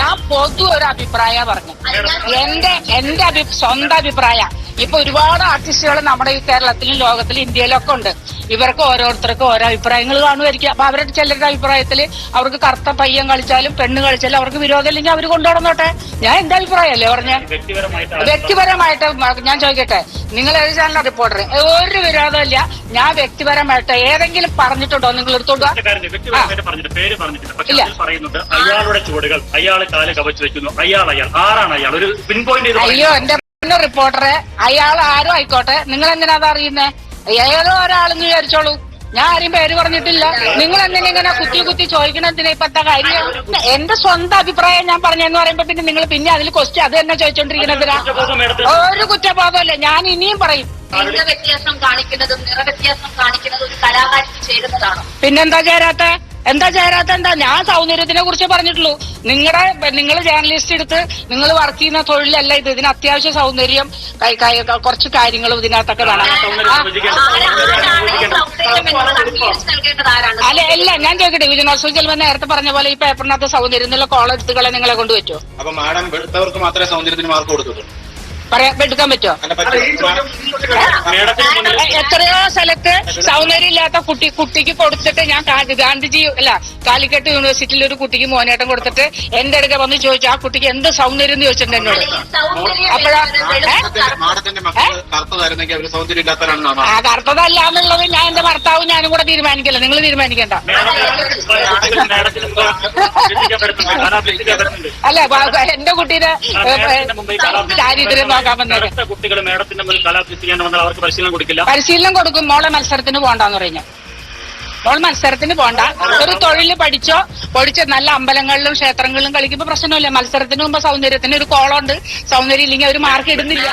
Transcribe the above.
ഞാൻ പൊതു ഒരു അഭിപ്രായ പറഞ്ഞു. എന്റെ സ്വന്തം അഭിപ്രായ. ഇപ്പൊ ഒരുപാട് ആർട്ടിസ്റ്റുകൾ നമ്മുടെ ഈ കേരളത്തിലും ലോകത്തിലും ഇന്ത്യയിലൊക്കെ ഉണ്ട്. ഇവർക്ക് ഓരോരുത്തർക്കും ഓരോ അഭിപ്രായങ്ങൾ കാണുമായിരിക്കും. അപ്പൊ അവരുടെ ചിലരുടെ അഭിപ്രായത്തിൽ അവർക്ക് കറുത്ത പയ്യൻ കളിച്ചാലും പെണ്ണ് കളിച്ചാലും അവർക്ക് വിരോധമില്ലെങ്കിൽ അവർ കൊണ്ടുപോകണോട്ടെ. ഞാൻ എന്റെ അഭിപ്രായമല്ലേ പറഞ്ഞ. വ്യക്തിപരമായിട്ട് ഞാൻ ചോദിക്കട്ടെ, നിങ്ങൾ ഏത് ചാനൽ റിപ്പോർട്ടർ? ഒരു വിരോധമില്ല. ഞാൻ വ്യക്തിപരമായിട്ട് ഏതെങ്കിലും പറഞ്ഞിട്ടുണ്ടോ നിങ്ങൾ എടുത്തോണ്ട്? ഇല്ല. അയാളുടെ ചുവടുകൾ അയാൾ കാല് കവച്ചു വെക്കുന്നു. അയ്യോ എന്റെ റിപ്പോർട്ടറെ, അയാൾ ആരും ആയിക്കോട്ടെ, നിങ്ങൾ എന്തിനാ അത് അറിയുന്നേ? ഏതോ ഒരാളെന്ന് വിചാരിച്ചോളൂ. ഞാൻ ആരും പേര് പറഞ്ഞിട്ടില്ല. നിങ്ങൾ എന്തിനാ ഇങ്ങനെ കുത്തി ചോദിക്കണതിന് ഇപ്പത്തെ കാര്യം? എന്റെ സ്വന്തം അഭിപ്രായം ഞാൻ പറഞ്ഞെന്ന് പറയുമ്പോ പിന്നെ നിങ്ങൾ അതിൽ ക്വസ്റ്റ്യൻ അത് തന്നെ ചോദിച്ചോണ്ടിരിക്കുന്നതിനാ? ഒരു കുറ്റബോധമല്ല. ഞാൻ ഇനിയും പറയും. വ്യത്യാസം കാണിക്കുന്നതും നിറവ്യത്യാസം കാണിക്കുന്നതും ഒരു കലാകാരിക്ക് ചേരുന്നതാണോ? പിന്നെന്താ ചേരാത്ത? എന്താ ഞാൻ സൗന്ദര്യത്തിനെ കുറിച്ച് പറഞ്ഞിട്ടുള്ളൂ. നിങ്ങൾ ജേർണലിസ്റ്റ് എടുത്ത് നിങ്ങൾ വർക്ക് ചെയ്യുന്ന തൊഴിലല്ല ഇത്. ഇതിന് അത്യാവശ്യം സൗന്ദര്യം കുറച്ച് കാര്യങ്ങളും ഇതിനകത്തൊക്കെ വേണം. അല്ല ഞാൻ ചോദിക്കട്ടെ, വിജയോത്സവം ചെല്ലുമ്പോൾ നേരത്തെ പറഞ്ഞ പോലെ ഈ പേപ്പറിനകത്ത് സൗന്ദര്യം എന്നുള്ള കോളെടുത്തുകളെ നിങ്ങളെ കൊണ്ട് പറ്റുമോ? അപ്പൊ മാഡം എടുത്തവർക്ക് മാത്രമേ സൗന്ദര്യത്തിന് മാർക്ക് കൊടുത്തിട്ടുള്ളൂ. എടുക്കാൻ പറ്റുമോ? എത്രയോ സ്ഥലത്ത് സൗന്ദര്യം ഇല്ലാത്ത കുട്ടിക്ക് കൊടുത്തിട്ട് ഞാൻ ഗാന്ധിജി കാലിക്കറ്റ് യൂണിവേഴ്സിറ്റിയിൽ ഒരു കുട്ടിക്ക് മോനേട്ടം കൊടുത്തിട്ട് എന്റെ അടുക്ക വന്ന് ചോദിച്ചു ആ കുട്ടിക്ക് എന്ത് സൗന്ദര്യം എന്ന് ചോദിച്ചിട്ടുണ്ട് എന്നോട്. ആ കറുത്തതല്ല എന്നുള്ളത് ഞാൻ എന്റെ ഭർത്താവും ഞാനും കൂടെ തീരുമാനിക്കല്ലോ. നിങ്ങൾ തീരുമാനിക്കണ്ട. അല്ല എന്റെ കുട്ടീനെ ദാരിദ്ര്യം നോക്കാൻ വന്നത്. പരിശീലനം കൊടുക്കും. മോളെ മത്സരത്തിന് പോകണ്ടെന്ന് പറഞ്ഞു. മോൾ മത്സരത്തിന് പോണ്ട, ഒരു തൊഴിൽ പഠിച്ച് നല്ല അമ്പലങ്ങളിലും ക്ഷേത്രങ്ങളിലും കളിക്കുമ്പോ പ്രശ്നമില്ല. മത്സരത്തിന് മുമ്പ് സൗന്ദര്യത്തിന് ഒരു കോളുണ്ട്. സൗന്ദര്യം ഇല്ലെങ്കിൽ അവർ മാർക്ക് ഇടുന്നില്ല.